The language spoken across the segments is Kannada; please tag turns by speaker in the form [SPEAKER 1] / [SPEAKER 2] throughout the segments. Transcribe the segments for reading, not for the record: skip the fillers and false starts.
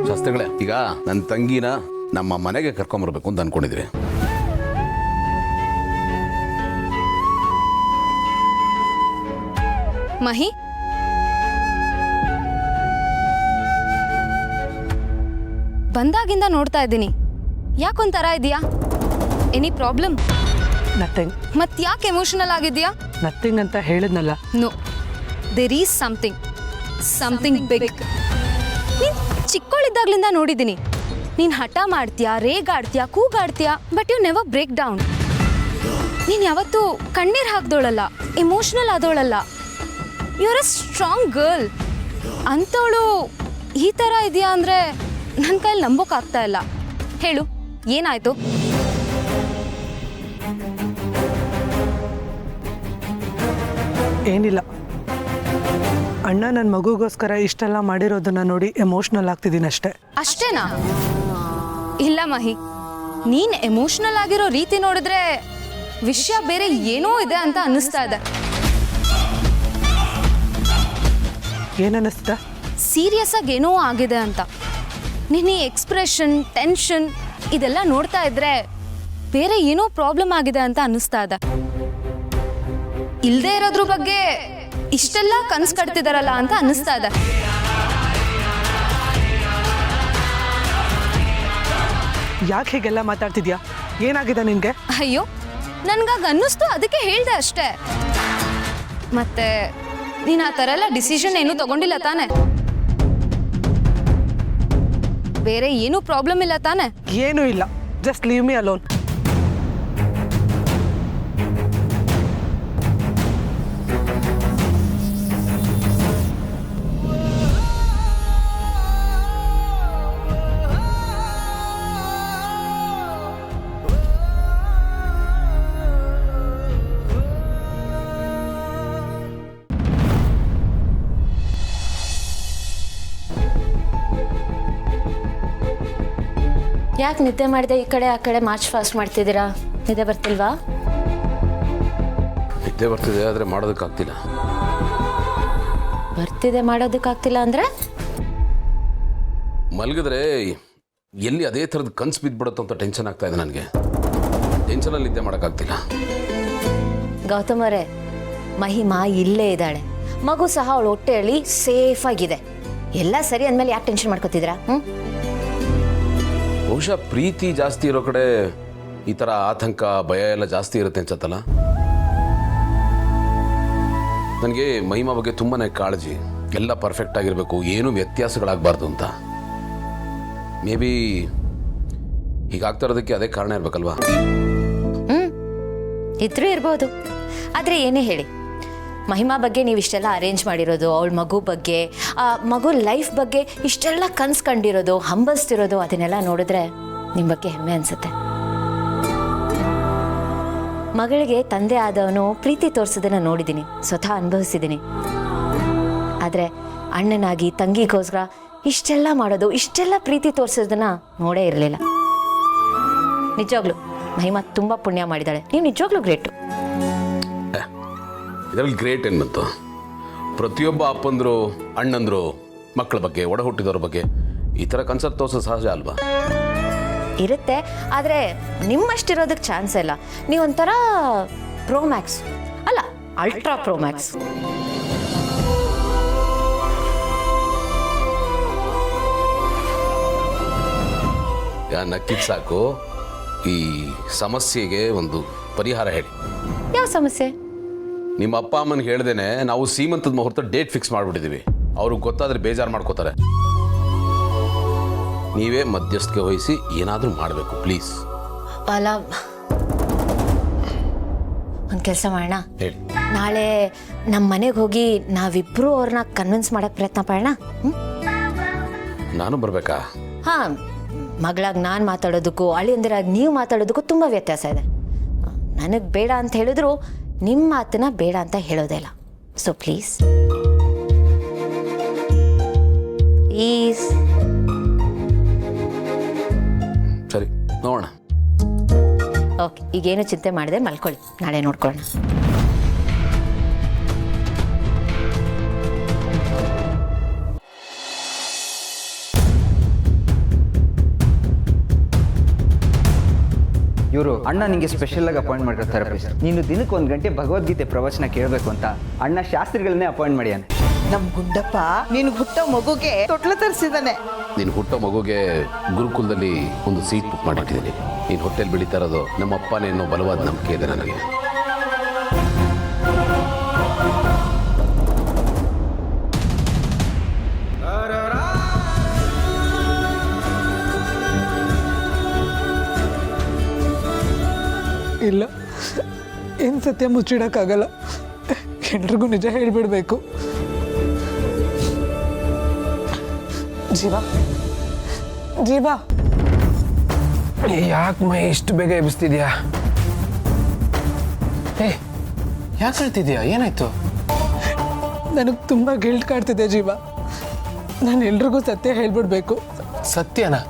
[SPEAKER 1] ಶಾಸ್ತ್ರಿಗಳೇ, ಈಗ ನನ್ನ ತಂಗಿನ ನಮ್ಮ ಮನೆಗೆ ಕರ್ಕೊಂಬರ್ಬೇಕು ಅಂತ ಅನ್ಕೊಂಡಿದ್ವಿ.
[SPEAKER 2] ಮಹಿ, ಬಂದಾಗಿಂದ ನೋಡ್ತಾ ಇದ್ದೀನಿ. ಯಾಕೊಂಥರ ಇದೆಯಾ? Any problem?
[SPEAKER 3] ನಥಿಂಗ್.
[SPEAKER 2] ಮತ್ ಯಾಕೆ ಎಮೋಷನಲ್ ಆಗಿದ್ಯಾ?
[SPEAKER 3] ನಥಿಂಗ್ ಅಂತ ಹೇಳಿದ್ನಲ್ಲ.
[SPEAKER 2] No, there is something big. ನೀನ್ ಚಿಕ್ಕವಳಿದ್ದಾಗ್ಲಿಂದ ನೋಡಿದ್ದೀನಿ. ನೀನ್ ಹಠ ಮಾಡ್ತೀಯಾ, ರೇಗಾಡ್ತೀಯಾ, ಕೂಗಾಡ್ತೀಯಾ, but you never break down. ನೀನ್ ಯಾವತ್ತೂ ಕಣ್ಣೀರ್ ಹಾಕ್ದೋಳಲ್ಲ, ಎಮೋಷನಲ್ ಆದೋಳಲ್ಲ. You are a strong girl. ಅಂಥವಳು ಈ ಥರ ಇದೆಯಾ ಅಂದರೆ ನನ್ನ ಕೈಲಿ ನಂಬೋಕ್ಕಾಗ್ತಾ ಇಲ್ಲ. ಹೇಳು, ಏನಾಯ್ತು?
[SPEAKER 3] ಏನಿಲ್ಲ, ಅಣ್ಣ ನನ್ನ ಮಗುಗೋಸ್ಕರ ಇಷ್ಟೆಲ್ಲ ಮಾಡಿರೋದನ್ನ ನೋಡಿ ಎಮೋಷ್ನಲ್ ಆಗ್ತಿದ್ದೀನಿ ಅಷ್ಟೇ.
[SPEAKER 2] ಅಷ್ಟೇನಾ? ಇಲ್ಲ ಮಹಿ, ನೀನ್ ಎಮೋಷನಲ್ ಆಗಿರೋ ರೀತಿ ನೋಡಿದ್ರೆ ವಿಷಯ ಬೇರೆ ಏನೋ ಇದೆ ಅಂತ ಅನ್ನಿಸ್ತಾ ಇದೆ.
[SPEAKER 3] ಏನನ್ನಿಸ್ತಾ?
[SPEAKER 2] ಸೀರಿಯಸ್ ಆಗಿ ಏನೋ ಆಗಿದೆ ಅಂತ. ನಿನ್ನ ಎಕ್ಸ್ಪ್ರೆಷನ್, ಟೆನ್ಷನ್ ಇದೆಲ್ಲ ನೋಡ್ತಾ ಇದ್ರೆ ಬೇರೆ ಏನೋ ಪ್ರಾಬ್ಲಮ್ ಆಗಿದೆ ಅಂತ ಅನ್ನಿಸ್ತಾ ಇದೆ. ಇಲ್ದೇ ಇರೋದ್ರ ಬಗ್ಗೆ ಇಷ್ಟೆಲ್ಲ ಕನ್ಸು ಕಟ್ತಿದಾರಲ್ಲ ಅಂತ ಅನ್ನಿಸ್ತಾ ಇದೆ.
[SPEAKER 3] ಯಾಕೆ ಹೀಗೆಲ್ಲ ಮಾತಾಡ್ತಿದ್ಯಾ? ಏನಾಗಿದೆ ನಿನ್ಗೆ?
[SPEAKER 2] ಅಯ್ಯೋ, ನನ್ಗಾಗ ಅನ್ನಿಸ್ತು, ಅದಕ್ಕೆ ಹೇಳ್ದೆ ಅಷ್ಟೇ. ಮತ್ತೆ ನೀನು ಆ ಥರ ಎಲ್ಲ ಡಿಸಿಷನ್ ಏನೂ ತಗೊಂಡಿಲ್ಲ ತಾನೆ? ಬೇರೆ ಏನೂ ಪ್ರಾಬ್ಲಮ್ ಇಲ್ಲ ತಾನೆ?
[SPEAKER 3] ಏನೂ ಇಲ್ಲ, ಜಸ್ಟ್ ಲೀವ್ ಮೀ ಅಲೋನ್.
[SPEAKER 4] ಯಾಕೆ ನಿದ್ದೆ ಮಾಡಿದೆ? ಈ ಕಡೆ ಆ ಕಡೆ ಮಾರ್ಚ್ ಫಾಸ್ಟ್ ಮಾಡ್ತಿದ್ದೀರಾ? ನಿದ್ದೆ ಬರ್ತಿಲ್ವಾ?
[SPEAKER 1] ನಿದ್ದೆ ಬರ್ತಿದೆ, ಆದರೆ ಮಾಡೋದಕ್ಕಾಗ್ತಿಲ್ಲ.
[SPEAKER 4] ಬರ್ತಿದೆ, ಮಾಡೋದಕ್ಕಾಗ್ತಿಲ್ಲ ಅಂದರೆ?
[SPEAKER 1] ಮಲಗಿದ್ರೆ ಎಲ್ಲಿ ಅದೇ ಥರದ ಕನ್ಸು ಬಿದ್ದುಬಿಡುತ್ತೋ ಅಂತ ಟೆನ್ಷನ್ ಆಗ್ತಾ ಇದೆ ನನಗೆ. ಟೆನ್ಷನಲ್ಲಿ ನಿದ್ದೆ ಮಾಡೋಕ್ಕಾಗ್ತಿಲ್ಲ.
[SPEAKER 4] ಗೌತಮ್ ಅವರೇ, ಮಹಿಮಾ ಇಲ್ಲೇ ಇದ್ದಾಳೆ, ಮಗು ಸಹ ಅವಳು ಹೊಟ್ಟೆಯಲ್ಲಿ ಸೇಫ್ ಆಗಿದೆ. ಎಲ್ಲ ಸರಿ ಅಂದಮೇಲೆ ಯಾಕೆ ಟೆನ್ಷನ್ ಮಾಡ್ಕೋತಿದ್ದೀರಾ?
[SPEAKER 1] ಬಹುಶಃ ಪ್ರೀತಿ ಜಾಸ್ತಿ ಇರೋ ಕಡೆ ಈ ಥರ ಆತಂಕ, ಭಯ ಎಲ್ಲ ಜಾಸ್ತಿ ಇರುತ್ತೆ ಅನ್ಸತ್ತಲ್ಲ. ನನಗೆ ಮಹಿಮಾ ಬಗ್ಗೆ ತುಂಬಾ ಕಾಳಜಿ. ಎಲ್ಲ ಪರ್ಫೆಕ್ಟ್ ಆಗಿರಬೇಕು, ಏನೂ ವ್ಯತ್ಯಾಸಗಳಾಗಬಾರ್ದು ಅಂತ. ಮೇ ಬಿ ಹೀಗಾಗ್ತಾ ಇರೋದಕ್ಕೆ ಅದೇ ಕಾರಣ ಇರಬೇಕಲ್ವಾ?
[SPEAKER 4] ಇದ್ರೂ ಇರ್ಬೋದು. ಆದರೆ ಏನೇ ಹೇಳಿ, ಮಹಿಮಾ ಬಗ್ಗೆ ನೀವು ಇಷ್ಟೆಲ್ಲ ಅರೇಂಜ್ ಮಾಡಿರೋದು, ಅವಳ ಮಗು ಬಗ್ಗೆ, ಆ ಮಗು ಲೈಫ್ ಬಗ್ಗೆ ಇಷ್ಟೆಲ್ಲ ಕನ್ಸು ಕಂಡಿರೋದು, ಹಂಬಲಿಸ್ತಿರೋದು, ಅದನ್ನೆಲ್ಲ ನೋಡಿದ್ರೆ ನಿಮ್ಮ ಬಗ್ಗೆ ಹೆಮ್ಮೆ ಅನಿಸುತ್ತೆ. ಮಗಳಿಗೆ ತಂದೆ ಆದವನು ಪ್ರೀತಿ ತೋರಿಸೋದನ್ನು ನೋಡಿದ್ದೀನಿ, ಸ್ವತಃ ಅನುಭವಿಸಿದ್ದೀನಿ. ಆದರೆ ಅಣ್ಣನಾಗಿ ತಂಗಿಗೋಸ್ಕರ ಇಷ್ಟೆಲ್ಲ ಮಾಡೋದು, ಇಷ್ಟೆಲ್ಲ ಪ್ರೀತಿ ತೋರಿಸೋದನ್ನು ನೋಡೇ ಇರಲಿಲ್ಲ. ನಿಜವಾಗ್ಲೂ ಮಹಿಮಾ ತುಂಬ ಪುಣ್ಯ ಮಾಡಿದ್ದಾಳೆ. ನೀವು ನಿಜವಾಗ್ಲೂ ಗ್ರೇಟು.
[SPEAKER 1] ಇದರಲ್ಲಿ ಗ್ರೇಟ್ ಏನು ಬಂತು? ಪ್ರತಿಯೊಬ್ಬ ಅಪ್ಪಂದರು, ಅಣ್ಣಂದರು ಮಕ್ಕಳ ಬಗ್ಗೆ, ಒಡ ಹುಟ್ಟಿದವ್ರ ಬಗ್ಗೆ ಈ ಥರ ಕನ್ಸರ್ಟ್ ತೋರಿಸೋದು ಸಹಜ ಅಲ್ವಾ?
[SPEAKER 4] ಇರುತ್ತೆ, ಆದರೆ ನಿಮ್ಮಷ್ಟಿರೋದಕ್ಕೆ ಚಾನ್ಸ್ ಇಲ್ಲ. ನೀವೊಂಥರ ಪ್ರೋಮ್ಯಾಕ್ಸ್ ಅಲ್ಲ, ಅಲ್ಟ್ರಾ ಪ್ರೋಮ್ಯಾಕ್ಸ್.
[SPEAKER 1] ನಕ್ಕಿದ್ ಸಾಕು. ಈ ಸಮಸ್ಯೆಗೆ ಒಂದು ಪರಿಹಾರ ಹೇಳಿ.
[SPEAKER 4] ಯಾವ ಸಮಸ್ಯೆ?
[SPEAKER 1] ನಿಮ್ಮ ಅಪ್ಪ ಅಮ್ಮನಿಗೆ ಹೇಳ್ದೇನೆ ನಾವು ಸೀಮಂತದ ಮುಹೂರ್ತ ಡೇಟ್ ಫಿಕ್ಸ್ ಮಾಡಿಬಿಟ್ಟಿದ್ದೀವಿ. ಅವ್ರಿಗೆ ಗೊತ್ತಾದರೆ ಬೇಜಾರು ಮಾಡ್ಕೋತಾರೆ. ನೀವೇ ಮಧ್ಯಸ್ಥಿಕೆ ವಹಿಸಿ ಏನಾದರೂ ಮಾಡಬೇಕು ಪ್ಲೀಸ್.
[SPEAKER 4] ಅಲ್ಲ, ಒಂದು ಕೆಲಸ ಮಾಡೋಣ.
[SPEAKER 1] ಹೇಳಿ.
[SPEAKER 4] ನಾಳೆ ನಮ್ಮ ಮನೆಗೆ ಹೋಗಿ ನಾವಿಬ್ಬರು ಅವ್ರನ್ನ ಕನ್ವಿನ್ಸ್ ಮಾಡೋಕ್ಕೆ ಪ್ರಯತ್ನ ಪಡೋಣ.
[SPEAKER 1] ನಾನು ಬರಬೇಕಾ?
[SPEAKER 4] ಹಾಂ, ಮಗಳಾಗಿ ನಾನು ಮಾತಾಡೋದಕ್ಕೂ ಅಳಿಯಂದಿರಾಗಿ ನೀವು ಮಾತಾಡೋದಕ್ಕೂ ತುಂಬ ವ್ಯತ್ಯಾಸ ಇದೆ. ನನಗೆ ಬೇಡ ಅಂತ ಹೇಳಿದ್ರು ನಿಮ್ಮ ಮಾತನ್ನ ಬೇಡ ಅಂತ ಹೇಳೋದೇ ಇಲ್ಲ. So please please.
[SPEAKER 1] ಸರಿ, ನೋಡೋಣ.
[SPEAKER 4] ಓಕೆ, ಈಗೇನು ಚಿಂತೆ ಮಾಡಿದೆ, ಮಲ್ಕೊಳ್ಳಿ, ನಾಳೆ ನೋಡ್ಕೊಳ್ಳೋಣ.
[SPEAKER 5] ಇವರು ಅಣ್ಣ ನಿಂಗೆ ಸ್ಪೆಷಲಾಗಿ ಅಪಾಯಿಂಟ್ ಮಾಡಿರೋ ಥೆರಪಿಸ್ಟ್. ನೀನು ದಿನಕ್ಕೆ 1 ಗಂಟೆ ಭಗವದ್ಗೀತೆ ಪ್ರವಚನ ಕೇಳಬೇಕು ಅಂತ ಅಣ್ಣ ಶಾಸ್ತ್ರಿಗಳನ್ನೇ ಅಪಾಯಿಂಟ್ ಮಾಡ್ಯಾನೆ.
[SPEAKER 6] ನಮ್ ಗುಂಡಪ್ಪ ನೀನು ಹುಟ್ಟೋ ಮಗುಗೆ ತೊಟ್ಲು ತರಿಸಿದಾನೆ.
[SPEAKER 1] ನೀನು ಹುಟ್ಟೋ ಮಗುಗೆ ಗುರುಕುಲದಲ್ಲಿ ಒಂದು ಸೀಟ್ ಬುಕ್ ಮಾಡಿಟ್ಟಿದ್ದೀನಿ. ನೀನು ಹೊಟ್ಟೆಲಿ ಬೆಳೀತಾ ಇರೋದು ನಮ್ಮ ಅಪ್ಪನೇ ಅನ್ನೋ ಬಲವಾದ ನಂಬಿಕೆ ಇದೆ ನನಗೆ.
[SPEAKER 3] ಇಲ್ಲ, ಏನು ಸತ್ಯ ಮುಚ್ಚಿಡೋಕ್ಕಾಗಲ್ಲ. ಎಲ್ರಿಗೂ ನಿಜ ಹೇಳಿಬಿಡ್ಬೇಕು. ಜೀವ ಜೀವ,
[SPEAKER 7] ಯಾಕೆ ಮೈ ಇಷ್ಟು ಬೇಗ ಎಬ್ಬಿಸ್ತಿದ್ಯಾ? ಯಾಕೆ ಹೇಳ್ತಿದ್ಯಾ? ಏನಾಯ್ತು?
[SPEAKER 3] ನನಗೆ ತುಂಬ ಗಿಲ್ಟ್ ಕಾಡ್ತಿದೆ ಜೀವ. ನಾನು ಎಲ್ರಿಗೂ ಸತ್ಯ ಹೇಳ್ಬಿಡ್ಬೇಕು.
[SPEAKER 7] ಸತ್ಯನಾ?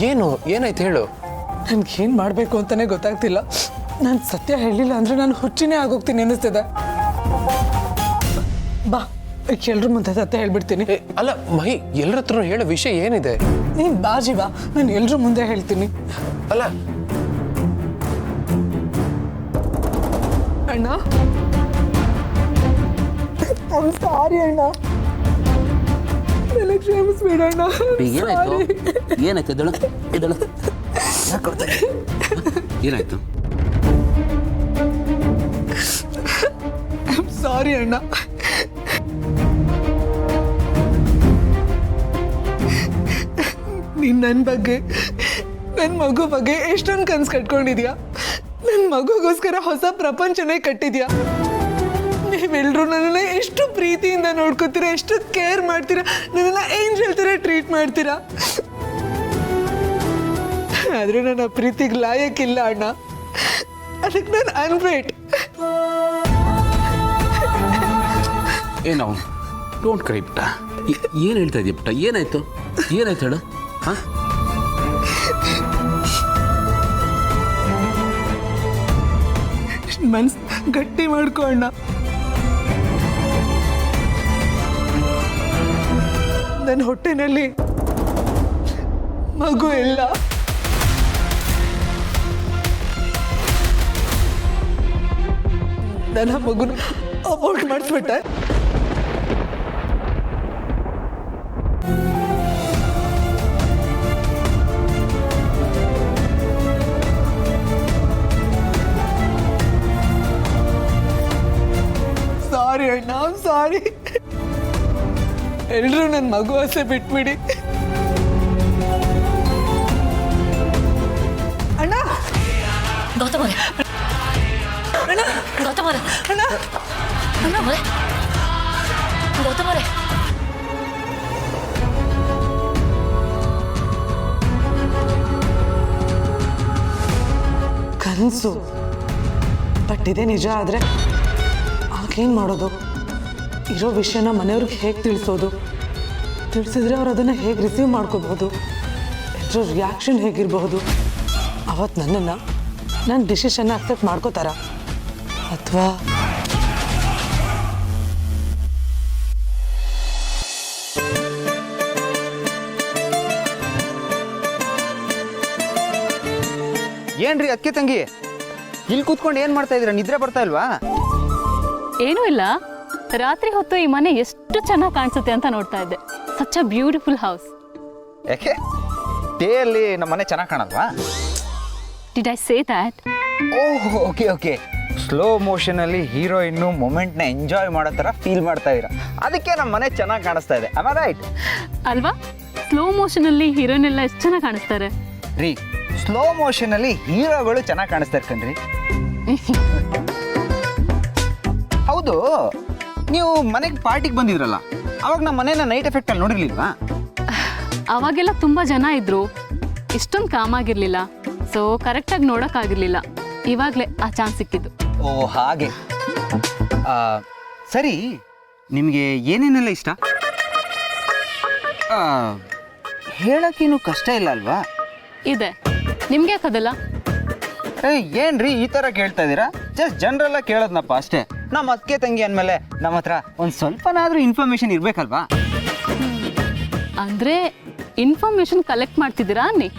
[SPEAKER 7] ಏನು ಏನಾಯ್ತು ಹೇಳು.
[SPEAKER 3] ನನಗೇನು ಮಾಡಬೇಕು ಅಂತಲೇ ಗೊತ್ತಾಗ್ತಿಲ್ಲ. ನಾನು ಸತ್ಯ ಹೇಳಿಲ್ಲ ಅಂದರೆ ನಾನು ಹುಚ್ಚಿನೇ ಆಗೋಗ್ತೀನಿ ಅನ್ನಿಸ್ತಿದೆ. ಬಾ, ಎಲ್ರ ಮುಂದೆ ಸತ್ಯ ಹೇಳ್ಬಿಡ್ತೀನಿ.
[SPEAKER 7] ಅಲ್ಲ ಮಹಿ, ಎಲ್ಲರ ಹತ್ರ ಹೇಳೋ ವಿಷಯ ಏನಿದೆ?
[SPEAKER 3] ನೀನು ಬಾ ಜೀವ, ನಾನು ಎಲ್ರ ಮುಂದೆ ಹೇಳ್ತೀನಿ.
[SPEAKER 7] ಅಲ್ಲ
[SPEAKER 3] ಅಣ್ಣ, ಸಾರಿ ಅಣ್ಣ, ನನಗೆ ಕ್ಷಮಿಸ್ಬೇಡ ಅಣ್ಣ.
[SPEAKER 1] ಏನಾಯ್ತು? ಏನಾಯ್ತು? ಇದಳು ಇದಳು ಏನಾಯ್ತು?
[SPEAKER 3] ಸಾರಿ ಅಣ್ಣ. ನೀನು ನನ್ನ ಬಗ್ಗೆ, ನನ್ನ ಮಗು ಬಗ್ಗೆ ಎಷ್ಟೊಂದು ಕನಸು ಕಟ್ಕೊಂಡಿದ್ಯಾ. ನನ್ನ ಮಗುಗೋಸ್ಕರ ಹೊಸ ಪ್ರಪಂಚನೇ ಕಟ್ಟಿದ್ಯಾ. ನೀವೆಲ್ಲರೂ ನನ್ನನ್ನು ಎಷ್ಟು ಪ್ರೀತಿಯಿಂದ ನೋಡ್ಕೊತೀರಾ, ಎಷ್ಟು ಕೇರ್ ಮಾಡ್ತೀರಾ, ನನ್ನನ್ನು ಏಂಜಲ್ ಥರ ಟ್ರೀಟ್ ಮಾಡ್ತೀರಾ. ಆದರೆ ನನ್ನ ಪ್ರೀತಿಗೆ ಲಾಯಕ್ಕಿಲ್ಲ ಅಣ್ಣ. ಅದಕ್ಕೆ ನಾನು ಅನ್ಫಿಟ್.
[SPEAKER 1] ಏನೋ ಡೋಂಟ್ ಕ್ರೈ ಪುಟ್ಟ. ಏನು ಹೇಳ್ತಾ ಇದೆಯಾ ಪುಟ್ಟ? ಏನಾಯ್ತು? ಏನಾಯ್ತು ಹೇಳು. ಹಾಂ,
[SPEAKER 3] ಮನ್ಸು ಗಟ್ಟಿ ಮಾಡ್ಕೊ ಅಣ್ಣ. ನನ್ನ ಹೊಟ್ಟೆನಲ್ಲಿ ಮಗು ಇಲ್ಲ. ನನ್ನ ಮಗುನ ಅಬಾರ್ಟ್ ಮಾಡಿಸ್ಬಿಟ್ಟೆ. ಸಾರಿ ಅಣ್ಣ, ಸಾರಿ. ಎಲ್ಲರೂ ನನ್ನ ಮಗು ಆಸೆ ಬಿಟ್ಬಿಡಿ ಅಣ್ಣ.
[SPEAKER 4] ಗೌತಮರೇ,
[SPEAKER 3] ಅಣ್ಣ,
[SPEAKER 4] ಗೌತಮರೇ,
[SPEAKER 3] ಅಣ್ಣ,
[SPEAKER 4] ಗೌತಮರೇ,
[SPEAKER 3] ಕನಸು. ಬಟ್ ಇದೇ ನಿಜ ಆದರೆ ಆಗೇನು ಮಾಡೋದು? ಇರೋ ವಿಷಯನ ಮನೆಯವ್ರಿಗೆ ಹೇಗೆ ತಿಳಿಸೋದು? ತಿಳಿಸಿದ್ರೆ ಅವ್ರು ಅದನ್ನು ಹೇಗೆ ರಿಸೀವ್ ಮಾಡ್ಕೋಬಹುದು? ಎಲ್ಲರ ರಿಯಾಕ್ಷನ್ ಹೇಗಿರಬಹುದು? ಅವತ್ತು ನನ್ನನ್ನು ನನ್ನ ಡಿಸಿಷನ್ನ ಅಕ್ಸೆಪ್ಟ್ ಮಾಡ್ಕೋತಾರ ಅಥವಾ
[SPEAKER 5] ಏನ್ರಿ ಅದಕ್ಕೆ ತಂಗಿ, ಇಲ್ಲಿ ಕೂತ್ಕೊಂಡು ಏನು ಮಾಡ್ತಾ ಇದ್ದೀರಾ? ನಿದ್ರೆ ಬರ್ತಾ ಇಲ್ವಾ?
[SPEAKER 8] ಏನೂ ಇಲ್ಲ, ರಾತ್ರಿ ಹೊತ್ತು ಈ ಮನೆ ಎಷ್ಟು ಚೆನ್ನಾಗಿ ಕಾಣಿಸುತ್ತೆ ಅಂತ ನೋಡ್ತಾ ಇದ್ದೆ. Such a beautiful house.
[SPEAKER 5] ಯಾಕೆ ಡೇ ಅಲ್ಲಿ ನಮ್ಮ ಮನೆ ಚೆನ್ನಾಗಿ ಕಾಣಲ್ವಾ?
[SPEAKER 8] Did I say that?
[SPEAKER 5] Oh, okay okay. Slow ಮೋಷನಲ್ಲಿ ಹೀರೋಯಿನ್ನು ಮೊಮೆಂಟ್ನ ಎಂಜಾಯ್ ಮಾಡೋ ಥರ ಫೀಲ್ ಮಾಡ್ತಾ ಇದ್ದೀರಾ, ಅದಕ್ಕೆ ನಮ್ಮ ಮನೆ ಚೆನ್ನಾಗಿ ಕಾಣಿಸ್ತಾ ಇದೆ. Am I right?
[SPEAKER 8] ಅಲ್ವಾ? ಸ್ಲೋ ಮೋಷನಲ್ಲಿ ಹೀರೋಯಿನ್ ಎಲ್ಲ ಎಷ್ಟು ಚೆನ್ನಾಗಿ ಕಾಣಿಸ್ತಾರೆ
[SPEAKER 5] ರೀ. ಸ್ಲೋ ಮೋಷನಲ್ಲಿ ಹೀರೋಗಳು ಚೆನ್ನಾಗಿ ಕಾಣಿಸ್ತಾರೆ ಕಣ್ರಿ. ಹೌದು, ನೀವು ಮನೆಗೆ ಪಾರ್ಟಿಗೆ ಬಂದಿದ್ರಲ್ಲ, ಅವಾಗ ನಮ್ಮ ಮನೇನ ನೈಟ್ ಎಫೆಕ್ಟಲ್ಲಿ ನೋಡಿರ್ಲಿಲ್ವಾ?
[SPEAKER 8] ಅವಾಗೆಲ್ಲ ತುಂಬ ಜನ ಇದ್ರು, ಇಷ್ಟೊಂದು ಕಾಮಾಗಿರ್ಲಿಲ್ಲ. ಸೊ ಕರೆಕ್ಟಾಗಿ ನೋಡೋಕ್ಕಾಗಿರ್ಲಿಲ್ಲ. ಇವಾಗಲೇ ಆ ಚಾನ್ಸ್ ಸಿಕ್ಕಿದ್ದು.
[SPEAKER 5] ಓ ಹಾಗೆ. ಸರಿ, ನಿಮಗೆ ಏನೇನೆಲ್ಲ ಇಷ್ಟ? ಹೇಳೋಕ್ಕೇನು ಕಷ್ಟ ಇಲ್ಲ ಅಲ್ವಾ?
[SPEAKER 8] ಇದೆ, ನಿಮ್ಗೆ ಯಾಕದಲ್ಲ?
[SPEAKER 5] ಏನ್ರಿ ಈ ಥರ ಕೇಳ್ತಾ ಇದ್ದೀರಾ? ಜಸ್ಟ್ ಜನರಲ್ಲ ಕೇಳೋದ್ನಪ್ಪ ಅಷ್ಟೇ. ನಮ್ಮ ಅಕ್ಕೆ ತಂಗಿ ಅಂದಮೇಲೆ ನಮ್ಮ ಹತ್ರ ಒಂದು ಸ್ವಲ್ಪನಾದರೂ ಇನ್ಫಾರ್ಮೇಷನ್ ಇರಬೇಕಲ್ವಾ?
[SPEAKER 8] ಅಂದರೆ ಇನ್ಫಾರ್ಮೇಷನ್ ಕಲೆಕ್ಟ್ ಮಾಡ್ತಿದ್ದೀರಾ ಅನ್ನಿ?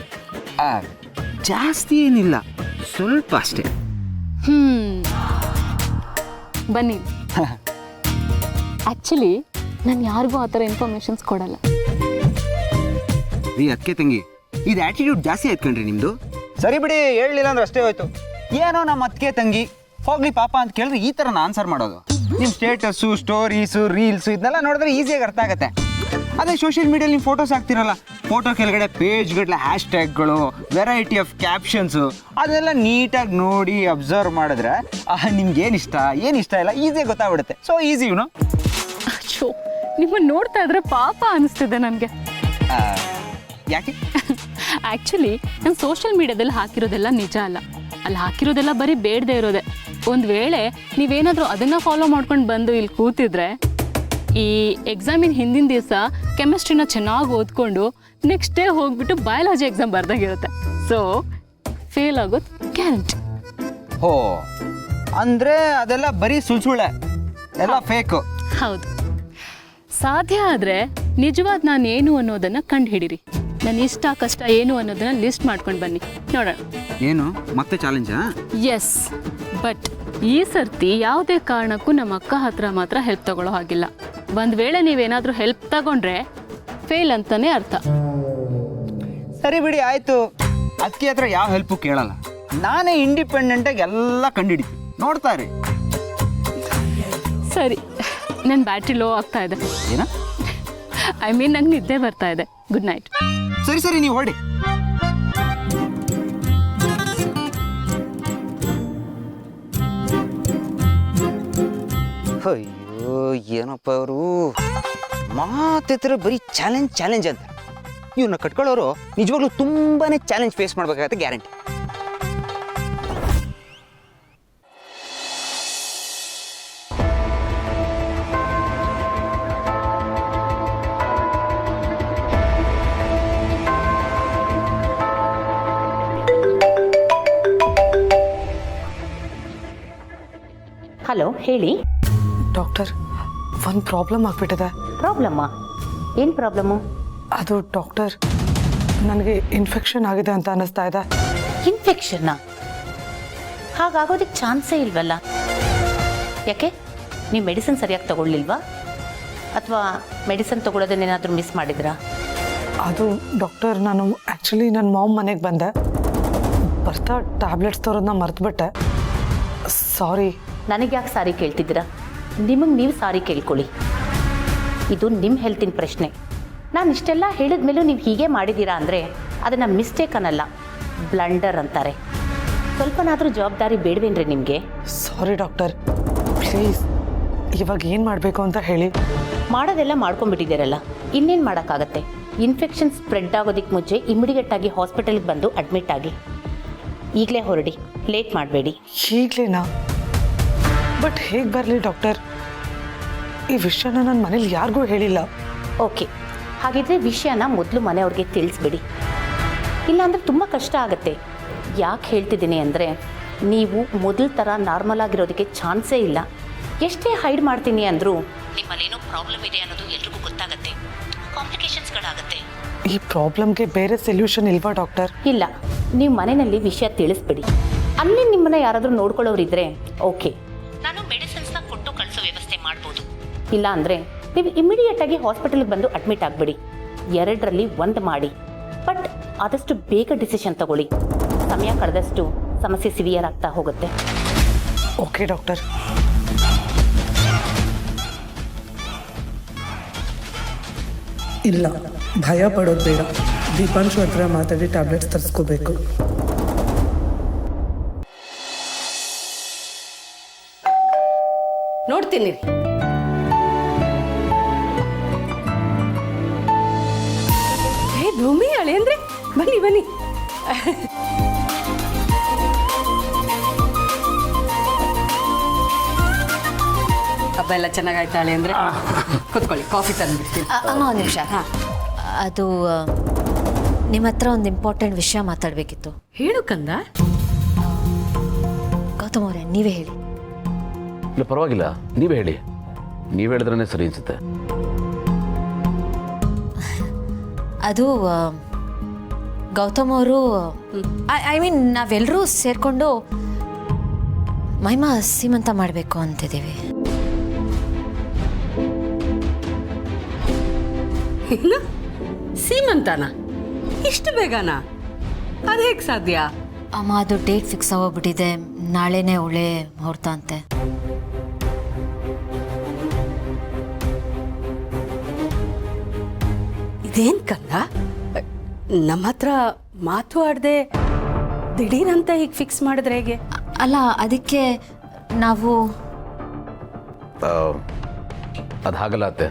[SPEAKER 5] ಜಾಸ್ತಿ ಏನಿಲ್ಲ, ಸ್ವಲ್ಪ ಅಷ್ಟೇ.
[SPEAKER 8] ಬನ್ನಿ. ಆ್ಯಕ್ಚುಲಿ ನಾನು ಯಾರಿಗೂ ಆ ಥರ ಇನ್ಫಾರ್ಮೇಷನ್ಸ್ ಕೊಡಲ್ಲ.
[SPEAKER 5] ರೀ ಅದಕ್ಕೆ ತಂಗಿ, ಇದು ಆ್ಯಟಿಟ್ಯೂಡ್ ಜಾಸ್ತಿ ಆಯ್ತು ಕಣ್ರಿ ನಿಮ್ಮದು. ಸರಿ ಬಿಡಿ, ಹೇಳಲಿಲ್ಲ ಅಂದ್ರೆ ಅಷ್ಟೇ ಹೋಯ್ತು. ಏನೋ ನಮ್ಮ ಅದಕ್ಕೆ ತಂಗಿ ಹೋಗ್ಲಿ ಪಾಪ ಅಂತ ಕೇಳಿದ್ರೆ ಈ ಥರ ಆನ್ಸರ್ ಮಾಡೋದು. ನಿಮ್ಮ ಸ್ಟೇಟಸ್ಸು, ಸ್ಟೋರೀಸು, ರೀಲ್ಸು ಇದನ್ನೆಲ್ಲ ನೋಡಿದ್ರೆ ಈಸಿಯಾಗಿ ಅರ್ಥ ಆಗುತ್ತೆ. ಅದೇ ಸೋಷಿಯಲ್ ಮೀಡಿಯಲ್ಲಿ ನೀವು ಫೋಟೋಸ್ ಹಾಕ್ತಿರಲ್ಲ, ಫೋಟೋ ಕೆಳಗಡೆ ಪೇಜ್ಗಟ್ಟಲೆ ಹ್ಯಾಶ್ಟ್ಯಾಗ್ಗಳು, ವೆರೈಟಿ ಆಫ್ ಕ್ಯಾಪ್ಷನ್ಸು, ಅದೆಲ್ಲ ನೀಟಾಗಿ ನೋಡಿ ಅಬ್ಸರ್ವ್ ಮಾಡಿದ್ರೆ ನಿಮ್ಗೆ ಏನು ಇಷ್ಟ ಇಲ್ಲ ಈಸಿಯಾಗಿ ಗೊತ್ತಾಗ್ಬಿಡುತ್ತೆ. So easy YONO.
[SPEAKER 8] ಶೋ, ನಿಮ್ಮನ್ನು ನೋಡ್ತಾ ಇದ್ರೆ ಪಾಪ ಅನಿಸ್ತಿದೆ ನನಗೆ.
[SPEAKER 5] ಯಾಕೆ?
[SPEAKER 8] ಆ್ಯಕ್ಚುಲಿ ನಾನು ಸೋಷಿಯಲ್ ಮೀಡಿಯಾದಲ್ಲಿ ಹಾಕಿರೋದೆಲ್ಲ ನಿಜ ಅಲ್ಲ. ಅಲ್ಲಿ ಹಾಕಿರೋದೆಲ್ಲ ಬರೀ ಬೇಡದೇ ಇರೋದೆ. ಒಂದು ವೇಳೆ ನೀವೇನಾದರೂ ಅದನ್ನು ಫಾಲೋ ಮಾಡ್ಕೊಂಡು ಬಂದು ಇಲ್ಲಿ ಕೂತಿದ್ರೆ ಈ ಎಕ್ಸಾಮಿನ ಹಿಂದಿನ ದಿವಸ ಕೆಮಿಸ್ಟ್ರಿನ ಚೆನ್ನಾಗಿ ಓದ್ಕೊಂಡು ನೆಕ್ಸ್ಟ್ ಡೇ ಹೋಗ್ಬಿಟ್ಟು ಬಯಾಲಜಿ ಎಕ್ಸಾಮ್ ಬರ್ದಾಗಿರುತ್ತೆ. ಸೊ ಫೇಲ್ ಆಗೋದು ಗ್ಯಾರಂಟಿ.
[SPEAKER 5] ಓ, ಅಂದರೆ ಅದೆಲ್ಲ ಬರೀ ಸುಳ್ಳೆ ಎಲ್ಲ ಫೇಕು.
[SPEAKER 8] ಹೌದು. ಸಾಧ್ಯ ಆದರೆ ನಿಜವಾದ ನಾನು ಏನು ಅನ್ನೋದನ್ನು ಕಂಡು ಹಿಡೀರಿ. ನನ್ನ ಇಷ್ಟ ಕಷ್ಟ ಏನು ಅನ್ನೋದನ್ನ ಲಿಸ್ಟ್ ಮಾಡ್ಕೊಂಡು ಬನ್ನಿ, ನೋಡೋಣ.
[SPEAKER 5] ಏನು ಮತ್ತೆ ಚಾಲೆಂಜಾ?
[SPEAKER 8] ಎಸ್, ಬಟ್ ಈ ಸರ್ತಿ ಯಾವುದೇ ಕಾರಣಕ್ಕೂ ನಮ್ಮ ಅಕ್ಕ ಹತ್ರ ಮಾತ್ರ ಹೆಲ್ಪ್ ತಗೊಳ್ಳೋ ಹಾಗಿಲ್ಲ. ಒಂದು ವೇಳೆ ನೀವೇನಾದರೂ ಹೆಲ್ಪ್ ತಗೊಂಡ್ರೆ ಫೇಲ್ ಅಂತಾನೆ ಅರ್ಥ.
[SPEAKER 5] ಸರಿ ಬಿಡಿ, ಆಯಿತು. ಅದಕ್ಕೆ ಹತ್ರ ಯಾವ ಹೆಲ್ಪು ಕೇಳಲ್ಲ. ನಾನೇ ಇಂಡಿಪೆಂಡೆಂಟಾಗಿ ಎಲ್ಲ ಕಂಡುಹಿಡಿತೀನಿ, ನೋಡ್ತಾ ಇರಿ.
[SPEAKER 8] ಸರಿ, ನನ್ನ ಬ್ಯಾಟ್ರಿ ಲೋ ಆಗ್ತಾ ಇದೆ.
[SPEAKER 5] ಏನ?
[SPEAKER 8] ಐ ಮೀನ್ ನಂಗೆ ನಿದ್ದೆ ಬರ್ತಾ ಇದೆ. Good night.
[SPEAKER 5] ಸರಿ ನೀವು ಹೊರಡಿ. ಅಯ್ಯೋ ಏನಪ್ಪ ಅವರು ಮಾತಿದ್ರೆ ಬರೀ ಚಾಲೆಂಜ್ ಅಂತ. ಇವನ್ನ ಕಟ್ಕೊಳ್ಳೋರು ನಿಜವಾಗ್ಲೂ ತುಂಬಾನೇ ಚಾಲೆಂಜ್ ಫೇಸ್ ಮಾಡ್ಬೇಕಾಗತ್ತೆ, ಗ್ಯಾರಂಟಿ.
[SPEAKER 4] ಹಲೋ, ಹೇಳಿ.
[SPEAKER 3] ಡಾಕ್ಟರ್, ಒಂದು ಪ್ರಾಬ್ಲಮ್ ಆಗ್ಬಿಟ್ಟಿದೆ.
[SPEAKER 4] ಪ್ರಾಬ್ಲಮ್ಮಾ? ಏನು ಪ್ರಾಬ್ಲಮ್ಮು?
[SPEAKER 3] ಅದು ಡಾಕ್ಟರ್, ನನಗೆ ಇನ್ಫೆಕ್ಷನ್ ಆಗಿದೆ ಅಂತ ಅನ್ನಿಸ್ತಾ ಇದೆ.
[SPEAKER 4] ಇನ್ಫೆಕ್ಷನ್ನಾ? ಹಾಗಾಗೋದಕ್ಕೆ ಚಾನ್ಸೇ ಇಲ್ವಲ್ಲ. ಯಾಕೆ, ನೀವು ಮೆಡಿಸಿನ್ ಸರಿಯಾಗಿ ತಗೊಳ್ಳಿಲ್ವಾ ಅಥವಾ ಮೆಡಿಸಿನ್ ತಗೊಳ್ಳೋದನ್ನೇನಾದರೂ ಮಿಸ್ ಮಾಡಿದ್ರಾ?
[SPEAKER 3] ಅದು ಡಾಕ್ಟರ್, ನಾನು ಆ್ಯಕ್ಚುಲಿ ನನ್ನ ಮಾಮ್ ಮನೆಗೆ ಬಂದೆ. ಬರ್ತಾ ಟ್ಯಾಬ್ಲೆಟ್ಸ್ ತರೋದನ್ನ ಮರ್ತುಬಿಟ್ಟೆ. ಸಾರಿ.
[SPEAKER 4] ನನಗೆ ಯಾಕೆ ಸಾರಿ ಕೇಳ್ತಿದ್ದೀರಾ? ನಿಮಗೆ ನೀವು ಸಾರಿ ಕೇಳ್ಕೊಳ್ಳಿ. ಇದು ನಿಮ್ಮ ಹೆಲ್ತಿನ ಪ್ರಶ್ನೆ. ನಾನು ಇಷ್ಟೆಲ್ಲ ಹೇಳಿದ ಮೇಲೂ ನೀವು ಹೀಗೆ ಮಾಡಿದ್ದೀರಾ ಅಂದರೆ ಅದನ್ನು ಮಿಸ್ಟೇಕ್ ಅನ್ನಲ್ಲ, ಬ್ಲಂಡರ್ ಅಂತಾರೆ. ಸ್ವಲ್ಪನಾದರೂ ಜವಾಬ್ದಾರಿ ಬೇಡವೇನ್ರಿ ನಿಮಗೆ?
[SPEAKER 3] ಸಾರಿ ಡಾಕ್ಟರ್, ಪ್ಲೀಸ್ ಇವಾಗ ಏನು ಮಾಡಬೇಕು ಅಂತ ಹೇಳಿ.
[SPEAKER 4] ಮಾಡೋದೆಲ್ಲ ಮಾಡ್ಕೊಂಡ್ಬಿಟ್ಟಿದ್ದೀರಲ್ಲ, ಇನ್ನೇನು ಮಾಡೋಕ್ಕಾಗತ್ತೆ? ಇನ್ಫೆಕ್ಷನ್ ಸ್ಪ್ರೆಡ್ ಆಗೋದಕ್ಕೆ ಮುಂಚೆ ಇಮಿಡಿಯೇಟಾಗಿ ಹಾಸ್ಪಿಟಲ್ಗೆ ಬಂದು ಅಡ್ಮಿಟ್ ಆಗಿ. ಈಗಲೇ ಹೊರಡಿ, ಲೇಟ್ ಮಾಡಬೇಡಿ.
[SPEAKER 3] ಈಗಲೇನಾ? ಬಟ್ ಹೇಗೆ ಬರಲಿ ಡಾಕ್ಟರ್? ಈ ವಿಷಯನ ನನ್ನ ಮನೇಲಿ ಯಾರಿಗೂ ಹೇಳಿಲ್ಲ.
[SPEAKER 4] ಓಕೆ, ಹಾಗಿದ್ರೆ ವಿಷಯನ ಮೊದಲು ಮನೆಯವ್ರಿಗೆ ತಿಳಿಸ್ಬಿಡಿ. ಇಲ್ಲಾಂದರೆ ತುಂಬ ಕಷ್ಟ ಆಗುತ್ತೆ. ಯಾಕೆ ಹೇಳ್ತಿದ್ದೀನಿ ಅಂದರೆ, ನೀವು ಮೊದಲ ಥರ ನಾರ್ಮಲ್ ಆಗಿರೋದಕ್ಕೆ ಚಾನ್ಸೇ ಇಲ್ಲ. ಎಷ್ಟೇ ಹೈಡ್ ಮಾಡ್ತೀನಿ ಅಂದರೂ ನಿಮ್ಮಲ್ಲೇನೋ ಪ್ರಾಬ್ಲಮ್ ಇದೆ ಅನ್ನೋದು ಎಲ್ರಿಗೂ ಗೊತ್ತಾಗುತ್ತೆ. ಕಾಂಪ್ಲಿಕೇಶನ್ಸ್ಗಳಾಗುತ್ತೆ.
[SPEAKER 3] ಈ ಪ್ರಾಬ್ಲಮ್ಗೆ ಬೇರೆ ಸೊಲ್ಯೂಷನ್ ಇಲ್ವಾ ಡಾಕ್ಟರ್?
[SPEAKER 4] ಇಲ್ಲ, ನೀವು ಮನೆಯಲ್ಲಿ ವಿಷಯ ತಿಳಿಸ್ಬಿಡಿ. ಅಲ್ಲಿ ನಿಮ್ಮನ್ನ ಯಾರಾದರೂ ನೋಡ್ಕೊಳ್ಳೋರಿದ್ರೆ ಓಕೆ, ನಾನು ಮೆಡಿಸಿನ್ಸ್ನ ಕೊಟ್ಟು ಕಳಿಸೋ ವ್ಯವಸ್ಥೆ ಮಾಡ್ಬೋದು. ಇಲ್ಲ ಅಂದರೆ ನೀವು ಇಮಿಡಿಯೇಟಾಗಿ ಹಾಸ್ಪಿಟಲ್ಗೆ ಬಂದು ಅಡ್ಮಿಟ್ ಆಗಿಬಿಡಿ. ಎರಡರಲ್ಲಿ ಒಂದು ಮಾಡಿ, ಬಟ್ ಆದಷ್ಟು ಬೇಗ ಡಿಸಿಷನ್ ತಗೊಳ್ಳಿ. ಸಮಯ ಕಳೆದಷ್ಟು ಸಮಸ್ಯೆ ಸಿವಿಯರ್ ಆಗ್ತಾ ಹೋಗುತ್ತೆ.
[SPEAKER 3] Okay doctor. ಇಲ್ಲ, ಭಯ ಪಡೋದು ಬೇಡ. ದೀಪಾಂಶು ಹತ್ರ ಮಾತಾಡಿ ಟ್ಯಾಬ್ಲೆಟ್ಸ್ ತರಿಸ್ಕೋಬೇಕು.
[SPEAKER 6] ನೋಡ್ತೀನಿ. ಹೇ ಭೂಮಿ, ಅಳೆ ಅಂದ್ರೆ ಬನ್ನಿ ಬನ್ನಿ. ಹಬ್ಬ ಎಲ್ಲ ಚೆನ್ನಾಗಾಯ್ತಾ ಅಳೆ ಅಂದ್ರೆ? ಕೂತ್ಕೊಳ್ಳಿ, ಕಾಫಿ ತಂದ್ಬಿಡ್ತೀನಿ.
[SPEAKER 4] ಒಂದು ನಿಮಿಷ. ಅದು ನಿಮ್ಮ ಹತ್ರ ಒಂದು ಇಂಪಾರ್ಟೆಂಟ್ ವಿಷಯ ಮಾತಾಡಬೇಕಿತ್ತು.
[SPEAKER 6] ಹೇಳು ಕಂದ.
[SPEAKER 4] ಗೌತಮ್ ಅವರೇ, ನೀವೇ ಹೇಳಿ.
[SPEAKER 1] ಇಲ್ಲ ಪರವಾಗಿಲ್ಲ, ನೀವೇ ಹೇಳಿ. ನೀವು ಹೇಳಿದ್ರೇ ಸರಿ ಅನಿಸುತ್ತೆ.
[SPEAKER 4] ಅದು ಗೌತಮ್ ಅವರು ಐ ಮೀನ್ ನಾವೆಲ್ಲರೂ ಸೇರಿಕೊಂಡು ಮಹಿಮಾ ಸೀಮಂತ ಮಾಡಬೇಕು ಅಂತಿದ್ದೀವಿ.
[SPEAKER 6] ಏನು ಸೀಮಂತನ ಇಷ್ಟು ಬೇಗನಾ? ಅದು ಹೇಗೆ ಸಾಧ್ಯ?
[SPEAKER 4] ಅಮ್ಮ ಅದು ಡೇಟ್ ಫಿಕ್ಸ್ ಆಗೋಗ್ಬಿಟ್ಟಿದೆ. ನಾಳೆನೇ ಒಳ್ಳೆ ಮುಹೂರ್ತ ಅಂತೆ.
[SPEAKER 6] ಇದೇನ್ ಕಂದ, ನಮ್ಮ ಹತ್ರ ಮಾತು ಆಡದೆ ದಿಢೀರಂತ ಹೀಗೆ ಫಿಕ್ಸ್ ಮಾಡಿದ್ರೆ ಹೇಗೆ?
[SPEAKER 4] ಅಲ್ಲ, ಅದಕ್ಕೆ ನಾವು
[SPEAKER 1] ಅದು ಹಾಗಲ್ಲ ಅತ್ತೆ.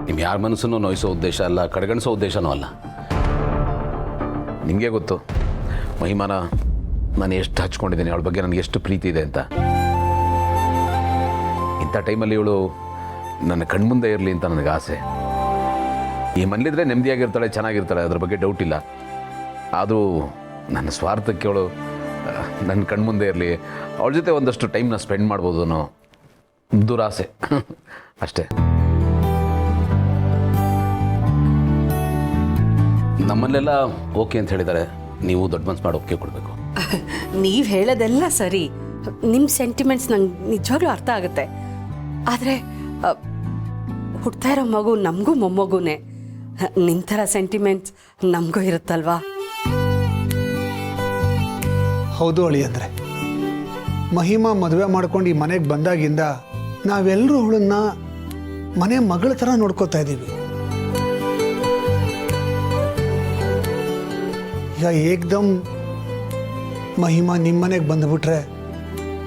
[SPEAKER 1] ನಿಮ್ಮ ಯಾರ ಮನಸ್ಸನ್ನು ನೋಯಿಸೋ ಉದ್ದೇಶ ಅಲ್ಲ, ಕಡೆಗಣಿಸೋ ಉದ್ದೇಶನೂ ಅಲ್ಲ. ನಿಮಗೆ ಗೊತ್ತು ಮಹಿಮಾನ ನಾನು ಎಷ್ಟು ಹಚ್ಕೊಂಡಿದ್ದೀನಿ, ಅವಳ ಬಗ್ಗೆ ನನಗೆ ಎಷ್ಟು ಪ್ರೀತಿ ಇದೆ ಅಂತ. ಇಂಥ ಟೈಮಲ್ಲಿ ಇವಳು ನನ್ನ ಕಣ್ಮುಂದೆ ಇರಲಿ ಅಂತ ನನಗೆ ಆಸೆ. ಈ ಮನೇಲಿದ್ರೆ ನೆಮ್ಮದಿಯಾಗಿರ್ತಾಳೆ, ಚೆನ್ನಾಗಿರ್ತಾಳೆ, ಅದ್ರ ಬಗ್ಗೆ ಡೌಟ್ ಇಲ್ಲ. ಆದರೂ ನನ್ನ ಸ್ವಾರ್ಥಕ್ಕೆ ಅವಳು ನನ್ನ ಕಣ್ಮುಂದೆ ಇರಲಿ, ಅವಳ ಜೊತೆ ಒಂದಷ್ಟು ಟೈಮ್ನ ಸ್ಪೆಂಡ್ ಮಾಡ್ಬೋದು ಅನ್ನೋ ದುರಾಸೆ ಅಷ್ಟೇ. ನಮ್ಮಲ್ಲೆಲ್ಲ ಓಕೆ ಅಂತ ಹೇಳಿದ್ದಾರೆ, ನೀವು ದೊಡ್ಡ ಮನ್ಸು ಮಾಡಿ ಒಪ್ಪಿಗೆ ಕೊಡಬೇಕು.
[SPEAKER 6] ನೀವು ಹೇಳೋದೆಲ್ಲ ಸರಿ, ನಿಮ್ಮ ಸೆಂಟಿಮೆಂಟ್ಸ್ ನಂಗೆ ನಿಜವಾಗ್ಲೂ ಅರ್ಥ ಆಗುತ್ತೆ. ಆದರೆ ಹುಡ್ತಾ ಇರೋ ಮಗು ನಮಗೂ ಮೊಮ್ಮಗುನೇ. ನಿಮ್ಮ ಥರ ಸೆಂಟಿಮೆಂಟ್ಸ್ ನಮಗೂ ಇರುತ್ತಲ್ವಾ?
[SPEAKER 9] ಹೌದು ಅಳಿ. ಅಂದರೆ ಮಹಿಮಾ ಮದುವೆ ಮಾಡ್ಕೊಂಡು ಈ ಮನೆಗೆ ಬಂದಾಗಿಂದ ನಾವೆಲ್ಲರೂ ಅವಳನ್ನ ಮನೆ ಮಗಳ ಥರ ನೋಡ್ಕೋತಾ ಇದ್ದೀವಿ. ಈಗ ಏಕ್ದಮ್ ಮಹಿಮಾ ನಿಮ್ಮ ಮನೆಗೆ ಬಂದುಬಿಟ್ರೆ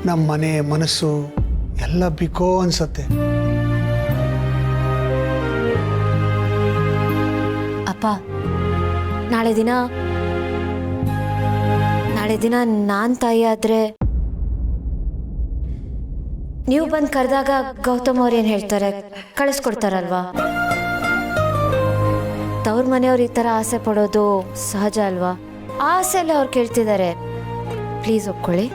[SPEAKER 9] ನಮ್ಮ ಮನೆ ಮನಸ್ಸು ಎಲ್ಲ ಬಿಕೋ ಅನ್ಸತ್ತೆ.
[SPEAKER 4] ಅಪ್ಪ, ನಾಳೆ ದಿನ ನಾನು ತಾಯಿ ಆದ್ರೆ ನೀವು ಬಂದು ಕರೆದಾಗ ಗೌತಮ್ ಅವ್ರು ಏನು ಹೇಳ್ತಾರೆ? ಕಳಿಸ್ಕೊಡ್ತಾರಲ್ವಾ? ತವ್ರ ಮನೆಯವ್ರು ಈ ಥರ ಆಸೆ ಪಡೋದು ಸಹಜ ಅಲ್ವಾ? ಆಸೆ ಎಲ್ಲ ಅವ್ರು ಕೇಳ್ತಿದ್ದಾರೆ, ಪ್ಲೀಸ್ ಒಪ್ಕೊಳ್ಳಿ.